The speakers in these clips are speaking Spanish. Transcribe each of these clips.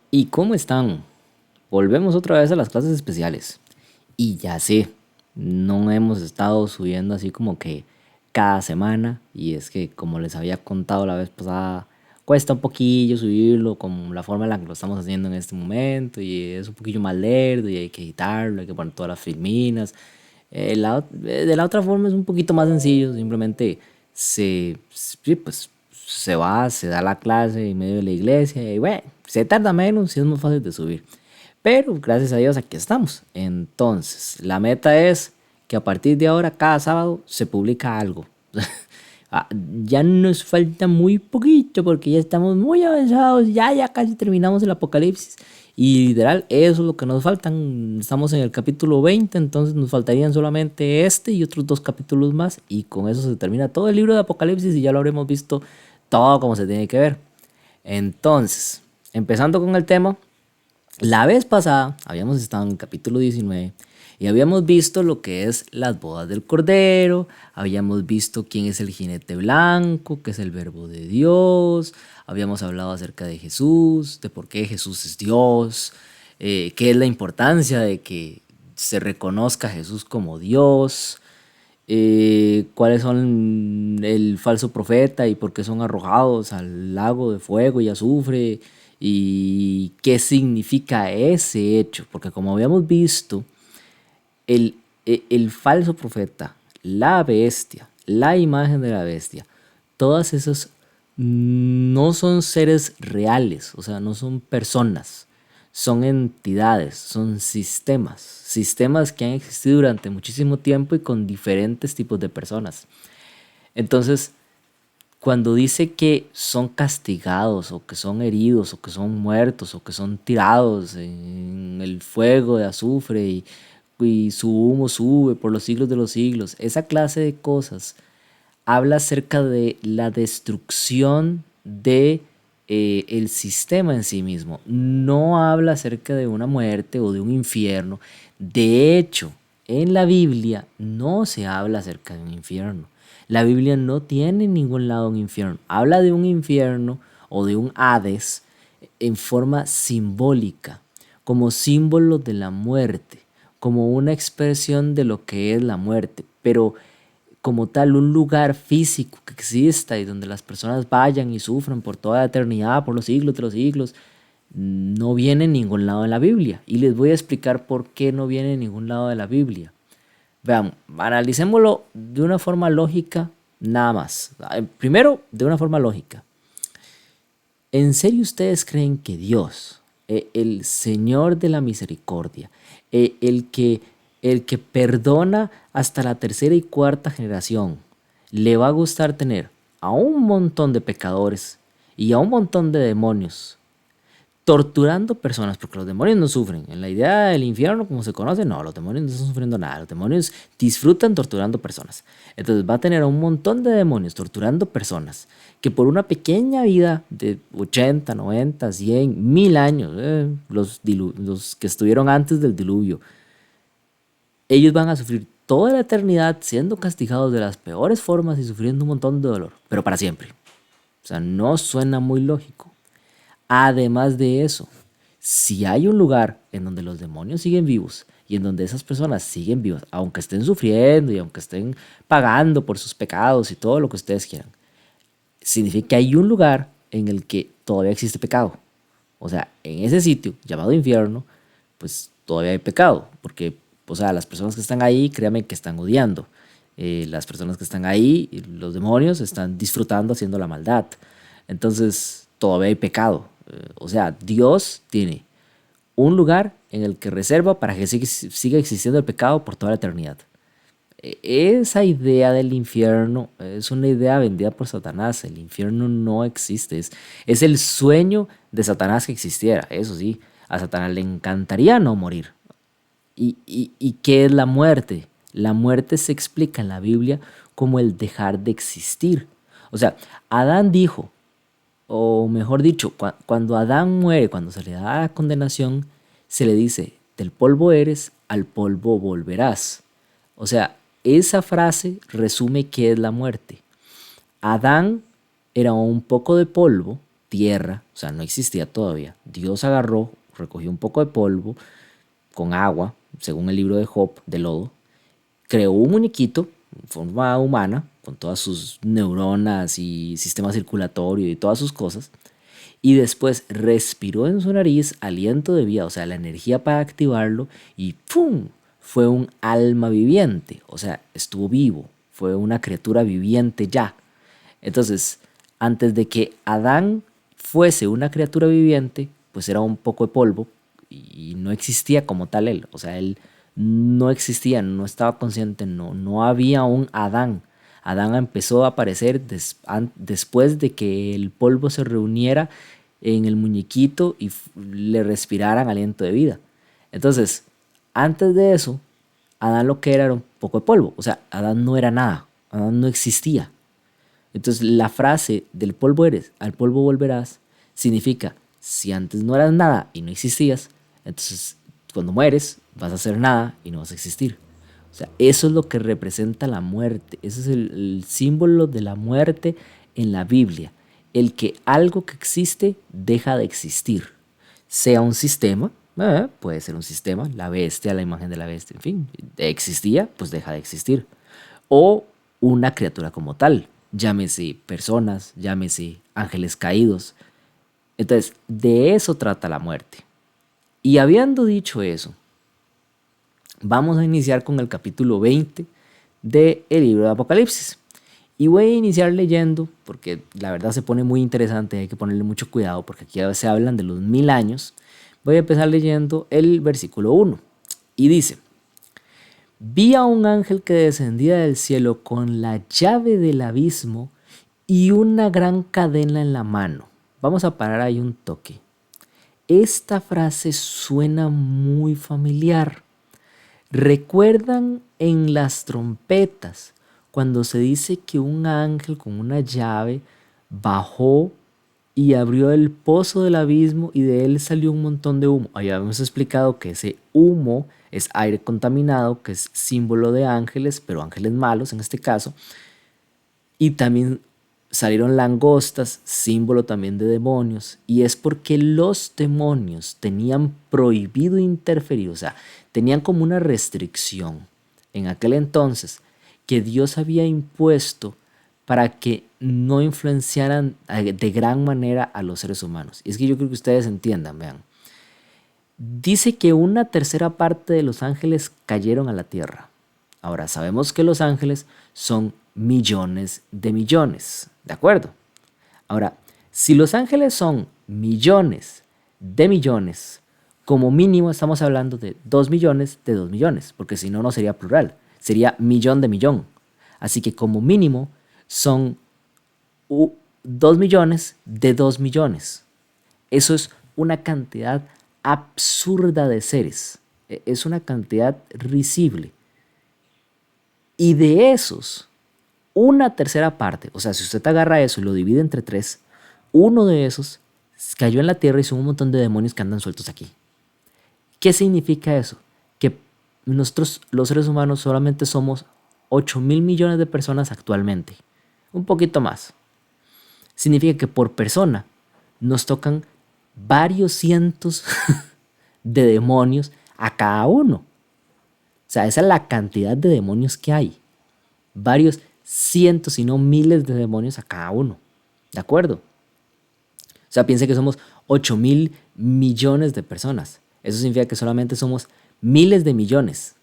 ¿Y cómo están? Volvemos otra vez a las clases especiales. Y ya sé, no hemos estado subiendo así como que cada semana. Y es que como les había contado la vez pasada, cuesta un poquillo subirlo con la forma en la que lo estamos haciendo en este momento. Y es un poquillo más lerdo y hay que editarlo, hay que poner todas las filminas. De la otra forma es un poquito más sencillo, simplemente sí, pues, se va, se da la clase en medio de la iglesia y bueno, se tarda menos y es más fácil de subir. Pero gracias a Dios aquí estamos. Entonces, la meta es que a partir de ahora, cada sábado, se publica algo. Ah, ya nos falta muy poquito porque ya estamos muy avanzados, ya casi terminamos el apocalipsis. Y literal, eso es lo que nos faltan. Estamos en el capítulo 20, entonces nos faltarían solamente este y otros dos capítulos más. Y con eso se termina todo el libro de Apocalipsis y ya lo habremos visto todo como se tiene que ver. Entonces, empezando con el tema, la vez pasada habíamos estado en el capítulo 19 y habíamos visto lo que es las bodas del Cordero, habíamos visto quién es el jinete blanco, qué es el verbo de Dios, habíamos hablado acerca de Jesús, de por qué Jesús es Dios, qué es la importancia de que se reconozca a Jesús como Dios, cuáles son el falso profeta y por qué son arrojados al lago de fuego y azufre y qué significa ese hecho, porque como habíamos visto, el falso profeta, la bestia, la imagen de la bestia, todas esas no son seres reales, o sea, no son personas, son entidades, son sistemas, sistemas que han existido durante muchísimo tiempo y con diferentes tipos de personas. Entonces, cuando dice que son castigados o que son heridos o que son muertos o que son tirados en el fuego de azufre y su humo sube por los siglos de los siglos, esa clase de cosas habla acerca de la destrucción de el sistema en sí mismo. No habla acerca de una muerte o de un infierno. De hecho, en la Biblia no se habla acerca de un infierno. La Biblia no tiene en ningún lado un infierno. Habla de un infierno o de un Hades en forma simbólica, como símbolo de la muerte, como una expresión de lo que es la muerte, pero como tal un lugar físico que exista y donde las personas vayan y sufran por toda la eternidad, por los siglos de los siglos, no viene en ningún lado de la Biblia. Y les voy a explicar por qué no viene en ningún lado de la Biblia. Vean, analicémoslo de una forma lógica, nada más. Primero, de una forma lógica. ¿En serio ustedes creen que Dios, el Señor de la misericordia, el que perdona hasta la tercera y cuarta generación, le va a gustar tener a un montón de pecadores y a un montón de demonios torturando personas, porque los demonios no sufren? En la idea del infierno, como se conoce, no, los demonios no están sufriendo nada, los demonios disfrutan torturando personas. Entonces va a tener a un montón de demonios torturando personas que por una pequeña vida de 80, 90, 100, 1000 años, los que estuvieron antes del diluvio, ellos van a sufrir toda la eternidad siendo castigados de las peores formas y sufriendo un montón de dolor, pero para siempre. O sea, no suena muy lógico. Además de eso, si hay un lugar en donde los demonios siguen vivos y en donde esas personas siguen vivas, aunque estén sufriendo y aunque estén pagando por sus pecados y todo lo que ustedes quieran, significa que hay un lugar en el que todavía existe pecado. O sea, en ese sitio llamado infierno, pues todavía hay pecado, porque, o sea, las personas que están ahí, créanme que están odiando. Las personas que están ahí, los demonios, están disfrutando haciendo la maldad. Entonces, todavía hay pecado. O sea, Dios tiene un lugar en el que reserva para que siga existiendo el pecado por toda la eternidad. Esa idea del infierno es una idea vendida por Satanás. El infierno no existe. Es el sueño de Satanás que existiera. Eso sí, a Satanás le encantaría no morir. ¿Y qué es la muerte? La muerte se explica en la Biblia como el dejar de existir. O sea, Adán dijo, o mejor dicho, cuando Adán muere, cuando se le da la condenación, se le dice, del polvo eres, al polvo volverás. O sea, esa frase resume qué es la muerte. Adán era un poco de polvo tierra, o sea, no existía todavía. Dios agarró, recogió un poco de polvo con agua, según el libro de Job, de lodo, creó un muñequito en forma humana, con todas sus neuronas y sistema circulatorio y todas sus cosas, y después respiró en su nariz aliento de vida, o sea, la energía para activarlo, y ¡pum! Fue un alma viviente, o sea, estuvo vivo, fue una criatura viviente ya. Entonces, antes de que Adán fuese una criatura viviente, pues era un poco de polvo y no existía como tal él. O sea, él no existía, no estaba consciente, no había un Adán. Adán empezó a aparecer después de que el polvo se reuniera en el muñequito y le respiraran aliento de vida. Entonces, antes de eso, Adán lo que era un poco de polvo. O sea, Adán no era nada, Adán no existía. Entonces la frase del polvo eres, al polvo volverás, significa, si antes no eras nada y no existías, entonces cuando mueres vas a ser nada y no vas a existir. O sea, eso es lo que representa la muerte. Ese es el símbolo de la muerte en la Biblia. El que algo que existe deja de existir. Sea un sistema, puede ser un sistema, la bestia, la imagen de la bestia, en fin, existía, pues deja de existir. O una criatura como tal, llámese personas, llámese ángeles caídos. Entonces, de eso trata la muerte. Y habiendo dicho eso, vamos a iniciar con el capítulo 20 del libro de Apocalipsis. Y voy a iniciar leyendo, porque la verdad se pone muy interesante, hay que ponerle mucho cuidado, porque aquí a veces se hablan de los 1000 años. Voy a empezar leyendo el versículo 1. Y dice, vi a un ángel que descendía del cielo con la llave del abismo y una gran cadena en la mano. Vamos a parar ahí un toque. Esta frase suena muy familiar. ¿Recuerdan en las trompetas cuando se dice que un ángel con una llave bajó y abrió el pozo del abismo y de él salió un montón de humo? Ahí habíamos explicado que ese humo es aire contaminado, que es símbolo de ángeles, pero ángeles malos en este caso. Y también salieron langostas, símbolo también de demonios. Y es porque los demonios tenían prohibido interferir, o sea, tenían como una restricción en aquel entonces que Dios había impuesto para que no influenciaran de gran manera a los seres humanos. Y es que yo creo que ustedes entiendan, vean. Dice que una tercera parte de los ángeles cayeron a la tierra. Ahora, sabemos que los ángeles son millones de millones, ¿de acuerdo? Ahora, si los ángeles son millones de millones, como mínimo estamos hablando de 2 millones de 2 millones, porque si no, no sería plural, sería millón de millón. Así que como mínimo son 2 millones de 2 millones. Eso es una cantidad absurda de seres. Es una cantidad risible. Y de esos, una tercera parte, o sea, si usted agarra eso y lo divide entre 3, uno de esos cayó en la tierra y son un montón de demonios que andan sueltos aquí. ¿Qué significa eso? Que nosotros, los seres humanos, solamente somos 8.000 millones de personas actualmente. Un poquito más. Significa que por persona nos tocan varios cientos de demonios a cada uno. O sea, esa es la cantidad de demonios que hay. Varios cientos, si no miles de demonios a cada uno. ¿De acuerdo? O sea, piense que somos 8.000 millones de personas. Eso significa que solamente somos miles de millones.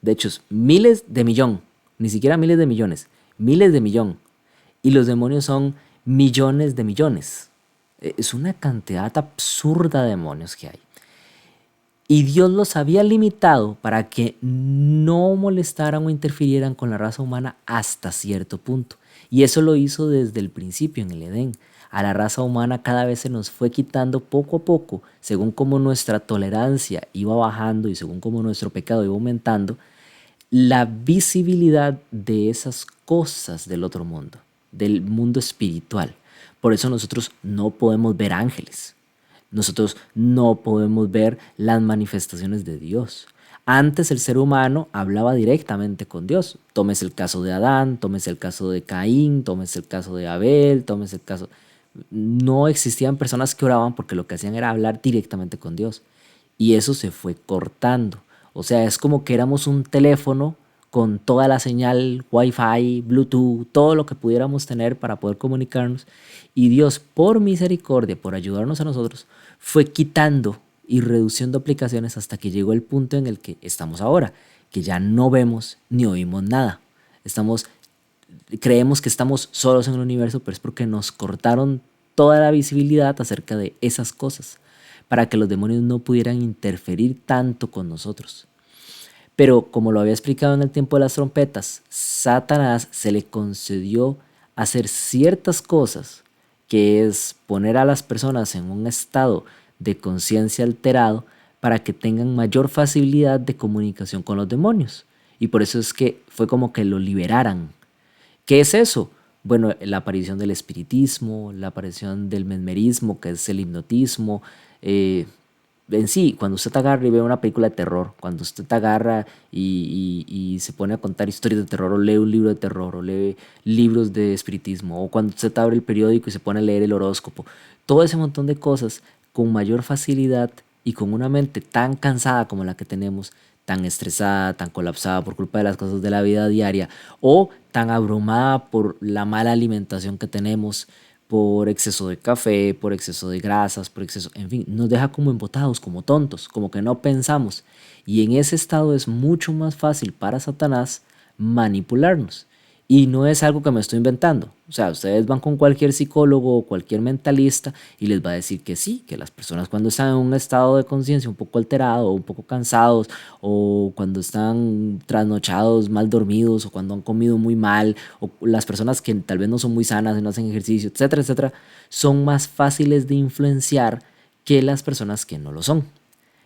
De hecho, miles de millón. Ni siquiera miles de millones. Miles de millón. Y los demonios son millones de millones. Es una cantidad absurda de demonios que hay. Y Dios los había limitado para que no molestaran o interfirieran con la raza humana hasta cierto punto. Y eso lo hizo desde el principio en el Edén. A la raza humana cada vez se nos fue quitando poco a poco, según como nuestra tolerancia iba bajando y según como nuestro pecado iba aumentando, la visibilidad de esas cosas del otro mundo, del mundo espiritual. Por eso nosotros no podemos ver ángeles. Nosotros no podemos ver las manifestaciones de Dios. Antes el ser humano hablaba directamente con Dios. Tómese el caso de Adán, tómese el caso de Caín, tómese el caso de Abel, tómese el caso... No existían personas que oraban porque lo que hacían era hablar directamente con Dios. Y eso se fue cortando. O sea, es como que éramos un teléfono con toda la señal, Wi-Fi, Bluetooth, todo lo que pudiéramos tener para poder comunicarnos. Y Dios, por misericordia, por ayudarnos a nosotros, fue quitando y reduciendo aplicaciones hasta que llegó el punto en el que estamos ahora, que ya no vemos ni oímos nada. Estamos Creemos que estamos solos en el universo, pero es porque nos cortaron toda la visibilidad acerca de esas cosas, para que los demonios no pudieran interferir tanto con nosotros. Pero como lo había explicado en el tiempo de las trompetas, Satanás se le concedió hacer ciertas cosas, que es poner a las personas en un estado de conciencia alterado para que tengan mayor facilidad de comunicación con los demonios. Y por eso es que fue como que lo liberaran. ¿Qué es eso? Bueno, la aparición del espiritismo, la aparición del mesmerismo, que es el hipnotismo. eh, en sí, cuando usted te agarra y ve una película de terror, cuando usted te agarra y se pone a contar historias de terror, o lee un libro de terror, o lee libros de espiritismo, o cuando usted abre el periódico y se pone a leer el horóscopo, todo ese montón de cosas con mayor facilidad y con una mente tan cansada como la que tenemos, tan estresada, tan colapsada por culpa de las cosas de la vida diaria, o tan abrumada por la mala alimentación que tenemos, por exceso de café, por exceso de grasas, por exceso, en fin, nos deja como embotados, como tontos, como que no pensamos. Y en ese estado es mucho más fácil para Satanás manipularnos. Y no es algo que me estoy inventando. O sea, ustedes van con cualquier psicólogo o cualquier mentalista y les va a decir que sí, que las personas cuando están en un estado de conciencia un poco alterado o un poco cansados, o cuando están trasnochados, mal dormidos, o cuando han comido muy mal, o las personas que tal vez no son muy sanas, no hacen ejercicio, etcétera, etcétera, son más fáciles de influenciar que las personas que no lo son.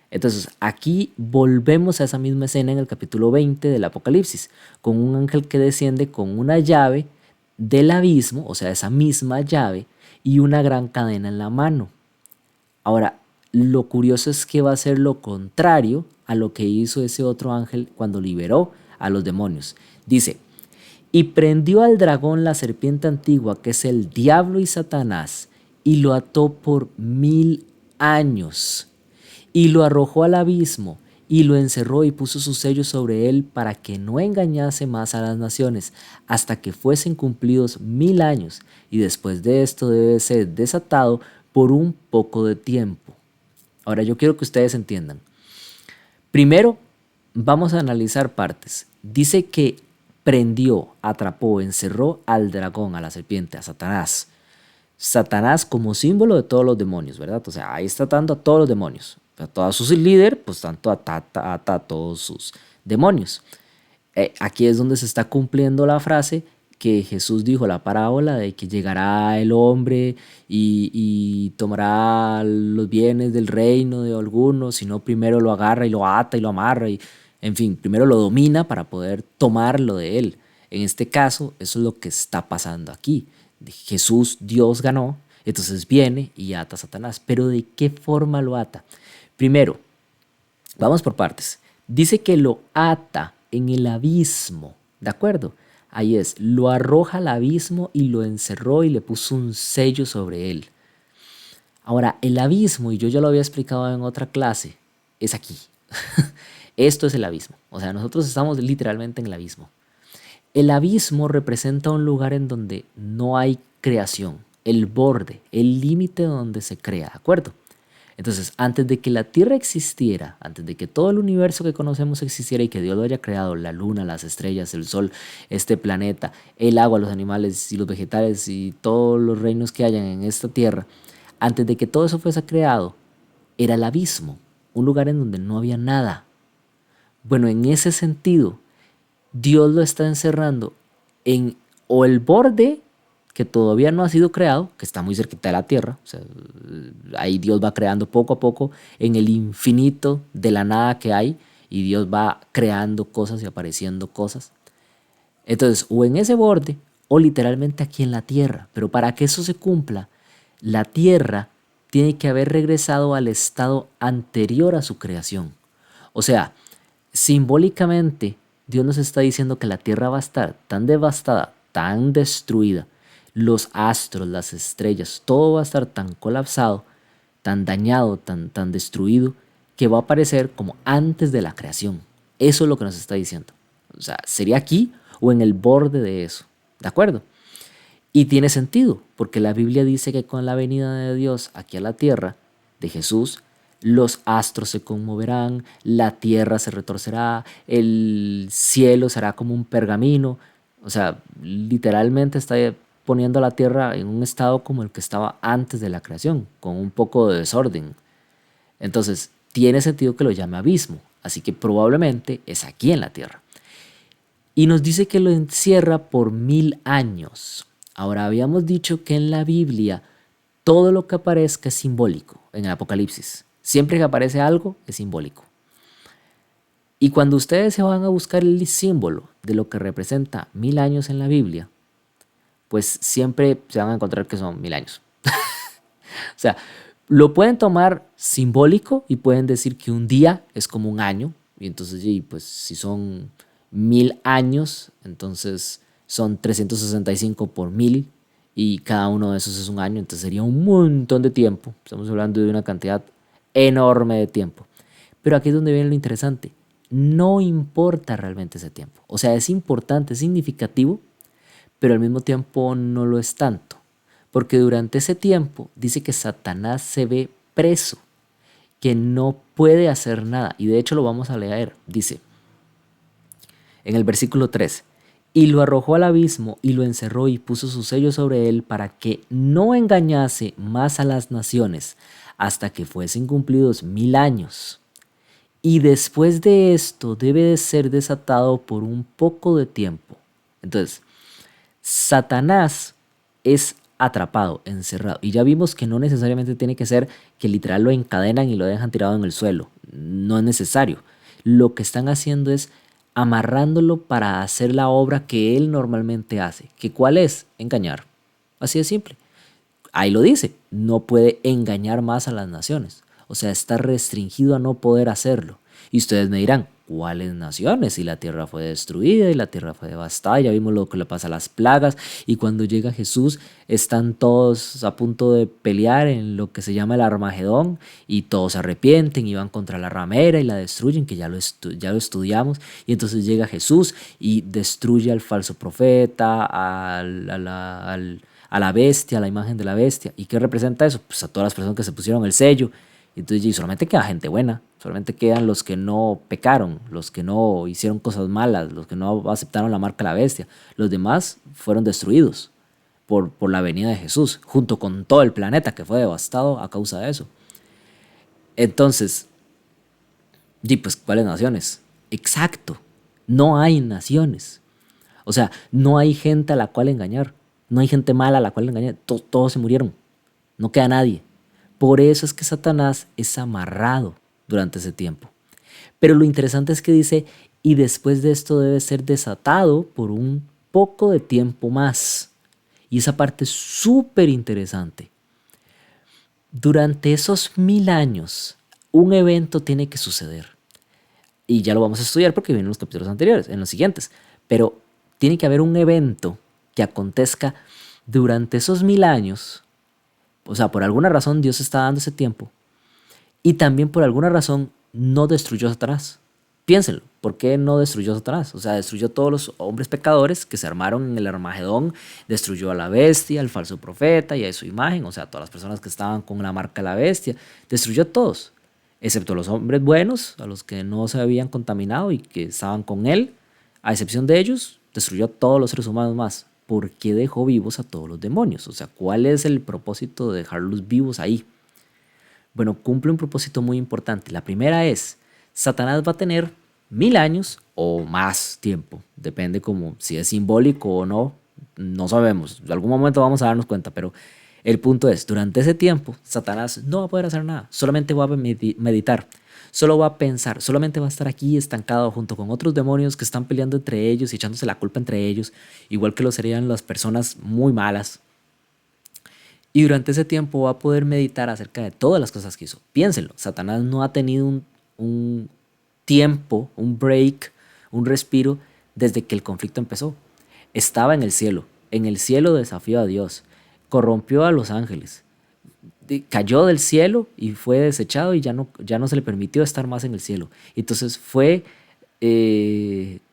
Entonces, aquí volvemos a esa misma escena en el capítulo 20 del Apocalipsis, con un ángel que desciende con una llave del abismo, o sea, esa misma llave, y una gran cadena en la mano. Ahora, lo curioso es que va a ser lo contrario a lo que hizo ese otro ángel cuando liberó a los demonios. Dice, y prendió al dragón, la serpiente antigua, que es el diablo y Satanás, y lo ató por 1000 años y lo arrojó al abismo y lo encerró y puso su sello sobre él para que no engañase más a las naciones hasta que fuesen cumplidos 1000 años, y después de esto debe ser desatado por un poco de tiempo. Ahora yo quiero que ustedes entiendan. Primero, vamos a analizar partes. Dice que prendió, atrapó, encerró al dragón, a la serpiente, a Satanás. Satanás como símbolo de todos los demonios, ¿verdad? O sea, ahí está atando a todos los demonios. A todos sus líderes, pues tanto ata a todos sus demonios. Aquí es donde se está cumpliendo la frase que Jesús dijo, la parábola de que llegará el hombre y tomará los bienes del reino de algunos, sino primero lo agarra y lo ata y lo amarra y, en fin, primero lo domina para poder tomarlo de él. En este caso, eso es lo que está pasando aquí. Jesús, Dios ganó, entonces viene y ata a Satanás. Pero ¿de qué forma lo ata? Primero, vamos por partes. Dice que lo ata en el abismo, ¿de acuerdo? Ahí es, lo arroja al abismo y lo encerró y le puso un sello sobre él. Ahora, el abismo, y yo ya lo había explicado en otra clase, es aquí. Esto es el abismo. O sea, nosotros estamos literalmente en el abismo. El abismo representa un lugar en donde no hay creación, el borde, el límite donde se crea, ¿de acuerdo? Entonces, antes de que la Tierra existiera, antes de que todo el universo que conocemos existiera y que Dios lo haya creado, la luna, las estrellas, el sol, este planeta, el agua, los animales y los vegetales y todos los reinos que hayan en esta Tierra, antes de que todo eso fuese creado, era el abismo, un lugar en donde no había nada. Bueno, en ese sentido, Dios lo está encerrando en o el borde que todavía no ha sido creado, que está muy cerquita de la tierra, o sea, ahí Dios va creando poco a poco en el infinito de la nada que hay, y Dios va creando cosas y apareciendo cosas. Entonces, o en ese borde o literalmente aquí en la tierra, pero para que eso se cumpla, la tierra tiene que haber regresado al estado anterior a su creación. O sea, simbólicamente, Dios nos está diciendo que la tierra va a estar tan devastada, tan destruida. los astros, las estrellas, todo va a estar tan colapsado, tan dañado, tan destruido, que va a aparecer como antes de la creación. Eso es lo que nos está diciendo. O sea, sería aquí o en el borde de eso. ¿De acuerdo? Y tiene sentido, porque la Biblia dice que con la venida de Dios aquí a la tierra, de Jesús, los astros se conmoverán, la tierra se retorcerá, el cielo será como un pergamino. O sea, literalmente está poniendo a la tierra en un estado como el que estaba antes de la creación, con un poco de desorden. Entonces, tiene sentido que lo llame abismo, así que probablemente es aquí en la tierra. Y nos dice que lo encierra por 1000 años. Ahora, habíamos dicho que en la Biblia todo lo que aparezca es simbólico, en el Apocalipsis. Siempre que aparece algo es simbólico. Y cuando ustedes se van a buscar el símbolo de lo que representa 1000 años en la Biblia, pues siempre se van a encontrar que son 1000 años. O sea, lo pueden tomar simbólico y pueden decir que un día es como un año. Y entonces, y pues si son 1000 años, entonces son 365 por 1000 y cada uno de esos es un año. Entonces sería un montón de tiempo. Estamos hablando de una cantidad enorme de tiempo. Pero aquí es donde viene lo interesante. No importa realmente ese tiempo. O sea, es importante, es significativo, pero al mismo tiempo no lo es tanto. Porque durante ese tiempo dice que Satanás se ve preso, que no puede hacer nada. Y de hecho lo vamos a leer. Dice en el versículo 3, y lo arrojó al abismo y lo encerró y puso su sello sobre él para que no engañase más a las naciones hasta que fuesen cumplidos 1000 años. Y después de esto debe de ser desatado por un poco de tiempo. Entonces, Satanás es atrapado, encerrado. Y ya vimos que no necesariamente tiene que ser que literal lo encadenan y lo dejan tirado en el suelo. No es necesario. Lo que están haciendo es amarrándolo para hacer la obra que él normalmente hace. ¿Que cuál es? Engañar. Así de simple. Ahí lo dice, no puede engañar más a las naciones. O sea, está restringido a no poder hacerlo. Y ustedes me dirán, ¿cuáles naciones? Si la tierra fue destruida y la tierra fue devastada, ya vimos lo que le pasa a las plagas. Y cuando llega Jesús, están todos a punto de pelear en lo que se llama el Armagedón. Y todos se arrepienten y van contra la ramera y la destruyen, que ya lo estudiamos. Y entonces llega Jesús y destruye al falso profeta, a la bestia, a la imagen de la bestia. ¿Y qué representa eso? Pues a todas las personas que se pusieron el sello. Entonces, y solamente queda gente buena, solamente quedan los que no pecaron, los que no hicieron cosas malas, los que no aceptaron la marca de la bestia. Los demás fueron destruidos por la venida de Jesús, junto con todo el planeta que fue devastado a causa de eso. Entonces, y pues, ¿cuáles naciones? Exacto, no hay naciones. O sea, no hay gente a la cual engañar. No hay gente mala a la cual engañar. Todos se murieron. No queda nadie. Por eso es que Satanás es amarrado durante ese tiempo. Pero lo interesante es que dice, y después de esto debe ser desatado por un poco de tiempo más. Y esa parte es súper interesante. Durante esos 1000 años, un evento tiene que suceder. Y ya lo vamos a estudiar porque vienen los capítulos anteriores, en los siguientes. Pero tiene que haber un evento que acontezca durante esos 1000 años. O sea, por alguna razón Dios está dando ese tiempo. Y también por alguna razón no destruyó a Satanás. Piénsenlo, ¿por qué no destruyó a Satanás? O sea, destruyó a todos los hombres pecadores que se armaron en el Armagedón, destruyó a la bestia, al falso profeta y a su imagen, o sea, a todas las personas que estaban con la marca de la bestia, destruyó a todos, excepto a los hombres buenos, a los que no se habían contaminado y que estaban con él, a excepción de ellos, destruyó a todos los seres humanos más. ¿Por qué dejó vivos a todos los demonios? O sea, ¿cuál es el propósito de dejarlos vivos ahí? Bueno, cumple un propósito muy importante. La primera es, Satanás va a tener 1000 años o más tiempo. Depende como si es simbólico o no. No sabemos. En algún momento vamos a darnos cuenta, pero el punto es, durante ese tiempo, Satanás no va a poder hacer nada. Solamente va a meditar. Solo va a pensar. Solamente va a estar aquí estancado junto con otros demonios que están peleando entre ellos y echándose la culpa entre ellos. Igual que lo serían las personas muy malas. Y durante ese tiempo va a poder meditar acerca de todas las cosas que hizo. Piénsenlo, Satanás no ha tenido un tiempo, un break, un respiro desde que el conflicto empezó. Estaba en el cielo, en el cielo desafió a Dios, corrompió a los ángeles, cayó del cielo y fue desechado y ya no se le permitió estar más en el cielo. Entonces fue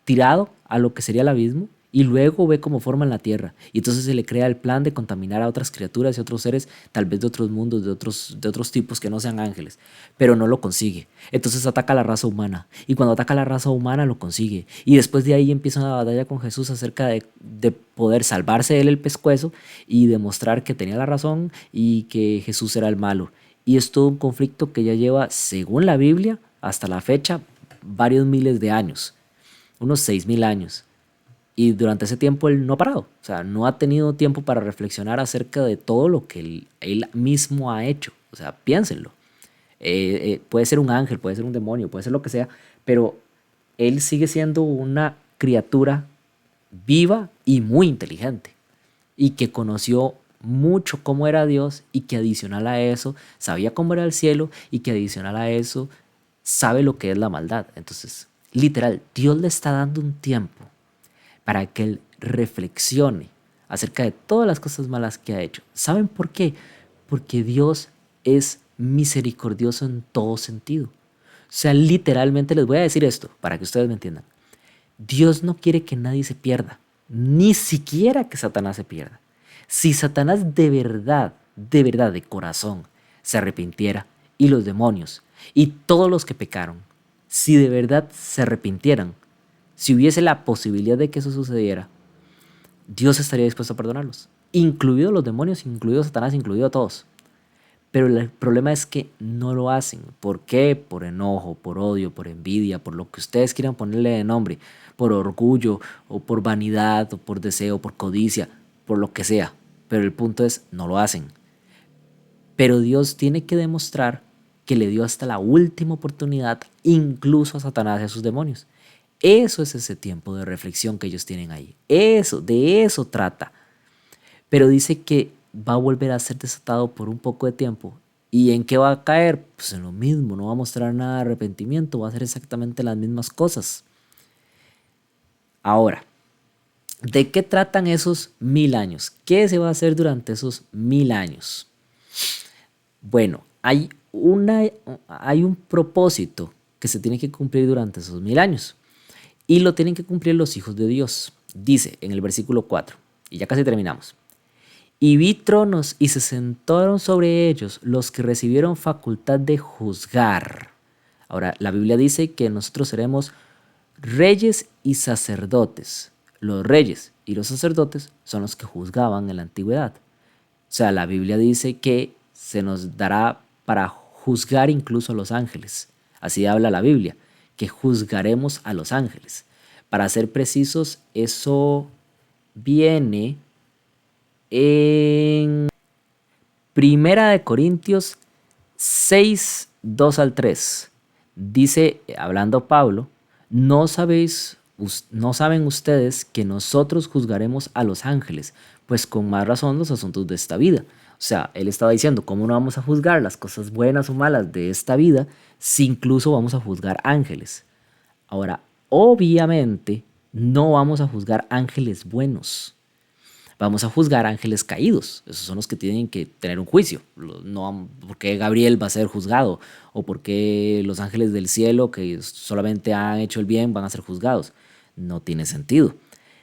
tirado a lo que sería el abismo y luego ve cómo forman la tierra. Y entonces se le crea el plan de contaminar a otras criaturas y otros seres, tal vez de otros mundos, de otros tipos que no sean ángeles, pero no lo consigue. Entonces ataca a la raza humana y cuando ataca a la raza humana lo consigue. Y después de ahí empieza una batalla con Jesús acerca de poder salvarse él el pescuezo y demostrar que tenía la razón y que Jesús era el malo. Y es todo un conflicto que ya lleva, según la Biblia, hasta la fecha, varios miles de años, unos 6000 años. Y durante ese tiempo él no ha parado, o sea, no ha tenido tiempo para reflexionar acerca de todo lo que él mismo ha hecho. O sea, piénsenlo. Puede ser un ángel, puede ser un demonio, puede ser lo que sea, pero él sigue siendo una criatura viva y muy inteligente y que conoció mucho cómo era Dios y que adicional a eso sabía cómo era el cielo y que adicional a eso sabe lo que es la maldad. Entonces, literal, Dios le está dando un tiempo para que él reflexione acerca de todas las cosas malas que ha hecho. ¿Saben por qué? Porque Dios es misericordioso en todo sentido. O sea, literalmente les voy a decir esto para que ustedes me entiendan. Dios no quiere que nadie se pierda, ni siquiera que Satanás se pierda. Si Satanás de verdad, de corazón, se arrepintiera, y los demonios, y todos los que pecaron, si de verdad se arrepintieran, si hubiese la posibilidad de que eso sucediera, Dios estaría dispuesto a perdonarlos, incluidos los demonios, incluido Satanás, incluido a todos. Pero el problema es que no lo hacen. ¿Por qué? Por enojo, por odio, por envidia, por lo que ustedes quieran ponerle de nombre, por orgullo, o por vanidad, o por deseo, por codicia, por lo que sea. Pero el punto es, no lo hacen. Pero Dios tiene que demostrar que le dio hasta la última oportunidad, incluso a Satanás y a sus demonios. Eso es ese tiempo de reflexión que ellos tienen ahí. Eso, de eso trata. Pero dice que va a volver a ser desatado por un poco de tiempo. ¿Y en qué va a caer? Pues en lo mismo, no va a mostrar nada de arrepentimiento, va a hacer exactamente las mismas cosas. Ahora, ¿de qué tratan esos 1000 años? ¿Qué se va a hacer durante esos 1000 años? Bueno, hay un propósito que se tiene que cumplir durante esos 1000 años. Y lo tienen que cumplir los hijos de Dios. Dice en el versículo 4, y ya casi terminamos. Y vi tronos y se sentaron sobre ellos los que recibieron facultad de juzgar. Ahora, la Biblia dice que nosotros seremos reyes y sacerdotes. Los reyes y los sacerdotes son los que juzgaban en la antigüedad. O sea, la Biblia dice que se nos dará para juzgar incluso a los ángeles. Así habla la Biblia, que juzgaremos a los ángeles. Para ser precisos, eso viene en Primera de Corintios 6, 2 al 3. Dice, hablando Pablo, no saben ustedes que nosotros juzgaremos a los ángeles, pues con más razón los asuntos de esta vida. O sea, él estaba diciendo, ¿cómo no vamos a juzgar las cosas buenas o malas de esta vida si incluso vamos a juzgar ángeles? Ahora, obviamente, no vamos a juzgar ángeles buenos. Vamos a juzgar ángeles caídos. Esos son los que tienen que tener un juicio. No, ¿por qué Gabriel va a ser juzgado? ¿O por qué los ángeles del cielo que solamente han hecho el bien van a ser juzgados? No tiene sentido.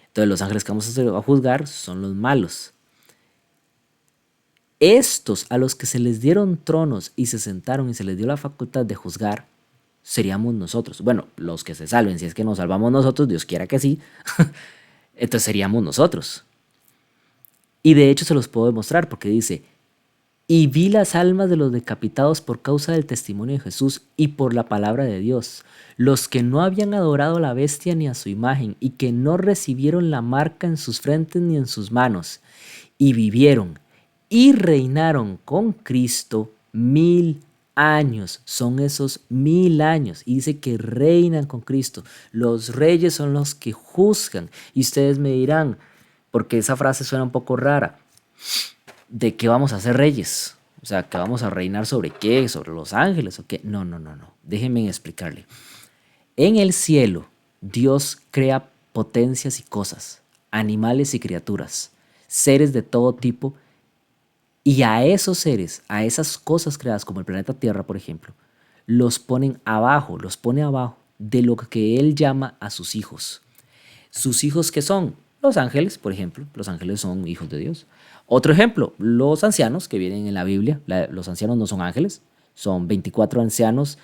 Entonces los ángeles que vamos a juzgar son los malos. Estos a los que se les dieron tronos y se sentaron y se les dio la facultad de juzgar, seríamos nosotros. Bueno, los que se salven, si es que nos salvamos nosotros, Dios quiera que sí, entonces seríamos nosotros. Y de hecho se los puedo demostrar porque dice, y vi las almas de los decapitados por causa del testimonio de Jesús y por la palabra de Dios, los que no habían adorado a la bestia ni a su imagen y que no recibieron la marca en sus frentes ni en sus manos, y vivieron y reinaron con Cristo 1000 años. Son esos 1000 años. Y dice que reinan con Cristo. Los reyes son los que juzgan. Y ustedes me dirán, porque esa frase suena un poco rara, ¿de qué vamos a ser reyes? O sea, ¿que vamos a reinar sobre qué? ¿Sobre los ángeles o qué? No, no, no, no. Déjenme explicarle. En el cielo, Dios crea potencias y cosas, animales y criaturas. seres de todo tipo, y a esos seres, a esas cosas creadas como el planeta Tierra, por ejemplo, los pone abajo de lo que él llama a sus hijos. ¿Sus hijos qué son? Los ángeles, por ejemplo. Los ángeles son hijos de Dios. Otro ejemplo, los ancianos que vienen en la Biblia. Los ancianos no son ángeles, son 24 ancianos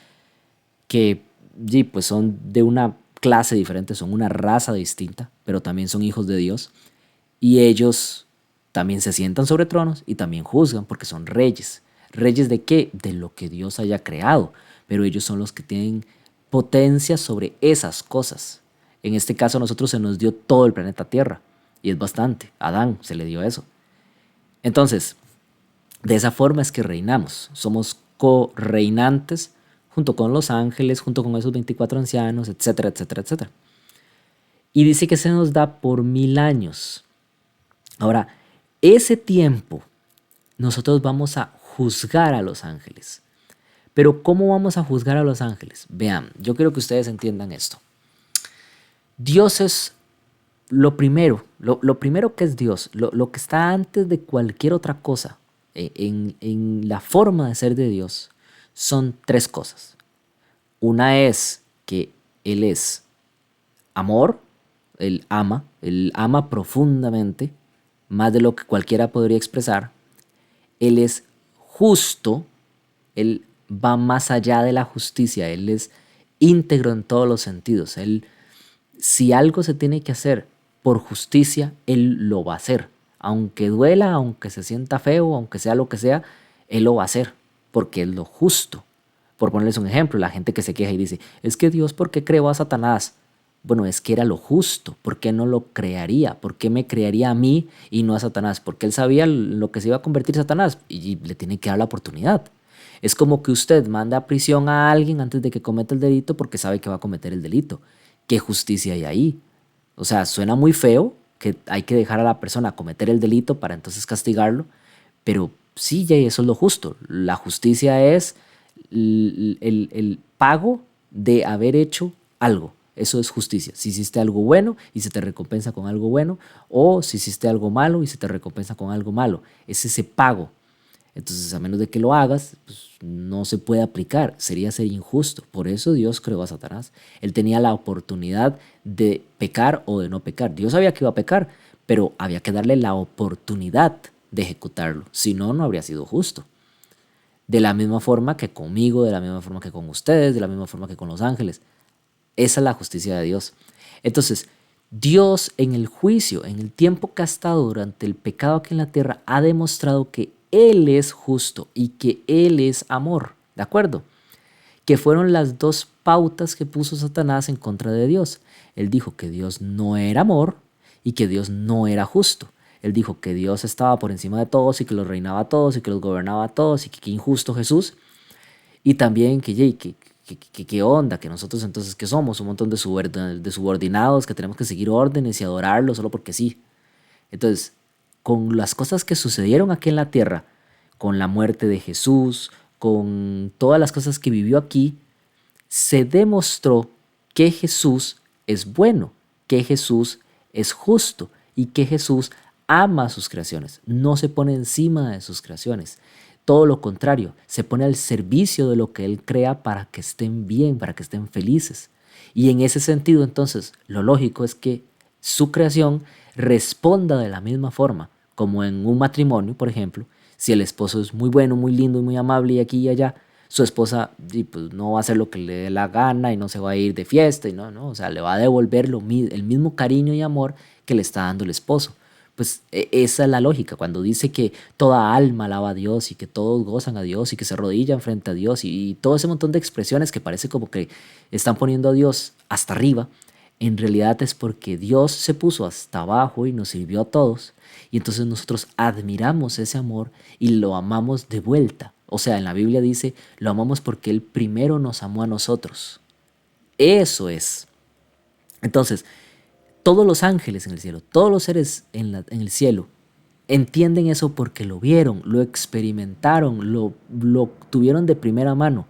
que sí, pues son de una clase diferente, son una raza distinta, pero también son hijos de Dios. Y ellos también se sientan sobre tronos y también juzgan porque son reyes. ¿Reyes de qué? De lo que Dios haya creado. Pero ellos son los que tienen potencia sobre esas cosas. En este caso a nosotros se nos dio todo el planeta Tierra. Y es bastante. A Adán se le dio eso. Entonces, de esa forma es que reinamos. Somos co-reinantes junto con los ángeles, junto con esos 24 ancianos, etcétera, etcétera, etcétera. Y dice que se nos da por 1000 años. Ahora, ese tiempo nosotros vamos a juzgar a los ángeles. Pero ¿cómo vamos a juzgar a los ángeles? Vean, yo quiero que ustedes entiendan esto. Dios es lo primero que es Dios, lo que está antes de cualquier otra cosa en la forma de ser de Dios, son tres cosas. Una es que Él es amor, Él ama profundamente, más de lo que cualquiera podría expresar. Él es justo, Él va más allá de la justicia, Él es íntegro en todos los sentidos. Si algo se tiene que hacer por justicia, Él lo va a hacer. Aunque duela, aunque se sienta feo, aunque sea lo que sea, Él lo va a hacer, porque es lo justo. Por ponerles un ejemplo, la gente que se queja y dice, es que Dios, ¿por qué creó a Satanás? Bueno, es que era lo justo. ¿Por qué no lo crearía? ¿Por qué me crearía a mí y no a Satanás? Porque él sabía lo que se iba a convertir Satanás y le tiene que dar la oportunidad. Es como que usted manda a prisión a alguien antes de que cometa el delito porque sabe que va a cometer el delito. ¿Qué justicia hay ahí? O sea, suena muy feo que hay que dejar a la persona cometer el delito para entonces castigarlo, pero sí, ya eso es lo justo. La justicia es el pago de haber hecho algo. Eso es justicia. Si hiciste algo bueno y se te recompensa con algo bueno, o si hiciste algo malo y se te recompensa con algo malo. Es ese pago. Entonces, a menos de que lo hagas, pues, no se puede aplicar. Sería ser injusto. Por eso Dios creó a Satanás. Él tenía la oportunidad de pecar o de no pecar. Dios sabía que iba a pecar, pero había que darle la oportunidad de ejecutarlo. Si no, no habría sido justo. De la misma forma que conmigo, de la misma forma que con ustedes, de la misma forma que con los ángeles. Esa es la justicia de Dios. Entonces, Dios en el juicio, en el tiempo que ha estado durante el pecado aquí en la tierra, ha demostrado que Él es justo y que Él es amor. ¿De acuerdo? Que fueron las dos pautas que puso Satanás en contra de Dios. Él dijo que Dios no era amor y que Dios no era justo. Él dijo que Dios estaba por encima de todos y que los reinaba a todos y que los gobernaba a todos y que qué injusto Jesús. Y también qué onda, que nosotros entonces, ¿qué somos? Un montón de subordinados que tenemos que seguir órdenes y adorarlo solo porque sí. Entonces, con las cosas que sucedieron aquí en la tierra, con la muerte de Jesús, con todas las cosas que vivió aquí, se demostró que Jesús es bueno, que Jesús es justo y que Jesús ama sus creaciones, no se pone encima de sus creaciones. Todo lo contrario, se pone al servicio de lo que Él crea para que estén bien, para que estén felices. Y en ese sentido, entonces, lo lógico es que su creación responda de la misma forma, como en un matrimonio, por ejemplo. Si el esposo es muy bueno, muy lindo y muy amable y aquí y allá, su esposa pues, no va a hacer lo que le dé la gana y no se va a ir de fiesta y no, o sea, le va a devolver el mismo cariño y amor que le está dando el esposo. Pues esa es la lógica, cuando dice que toda alma alaba a Dios y que todos gozan a Dios y que se arrodillan frente a Dios y todo ese montón de expresiones que parece como que están poniendo a Dios hasta arriba, en realidad es porque Dios se puso hasta abajo y nos sirvió a todos y entonces nosotros admiramos ese amor y lo amamos de vuelta. O sea, en la Biblia dice, lo amamos porque Él primero nos amó a nosotros. Eso es. Entonces, todos los ángeles en el cielo, todos los seres en el cielo, entienden eso porque lo vieron, lo experimentaron, lo tuvieron de primera mano.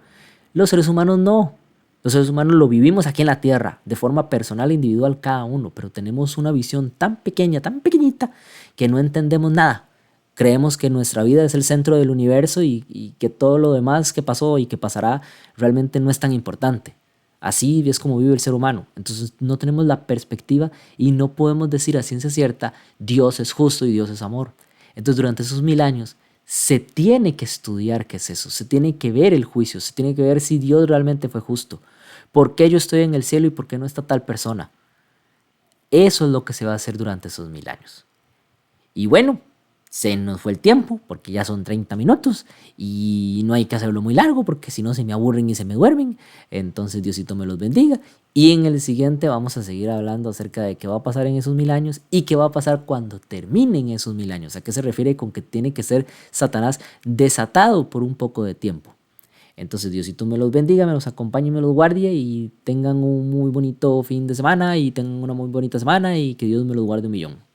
Los seres humanos no. Los seres humanos lo vivimos aquí en la Tierra, de forma personal e individual cada uno, pero tenemos una visión tan pequeña, tan pequeñita, que no entendemos nada. Creemos que nuestra vida es el centro del universo y que todo lo demás que pasó y que pasará realmente no es tan importante. Así es como vive el ser humano. Entonces no tenemos la perspectiva y no podemos decir a ciencia cierta, Dios es justo y Dios es amor. Entonces durante esos 1000 años se tiene que estudiar qué es eso, se tiene que ver el juicio, se tiene que ver si Dios realmente fue justo. ¿Por qué yo estoy en el cielo y por qué no está tal persona? Eso es lo que se va a hacer durante esos 1000 años. Y bueno, se nos fue el tiempo porque ya son 30 minutos y no hay que hacerlo muy largo porque si no se me aburren y se me duermen. Entonces Diosito me los bendiga. Y en el siguiente vamos a seguir hablando acerca de qué va a pasar en esos 1000 años y qué va a pasar cuando terminen esos 1000 años. ¿A qué se refiere con que tiene que ser Satanás desatado por un poco de tiempo? Entonces Diosito me los bendiga, me los acompañe y me los guarde y tengan un muy bonito fin de semana y tengan una muy bonita semana y que Dios me los guarde un millón.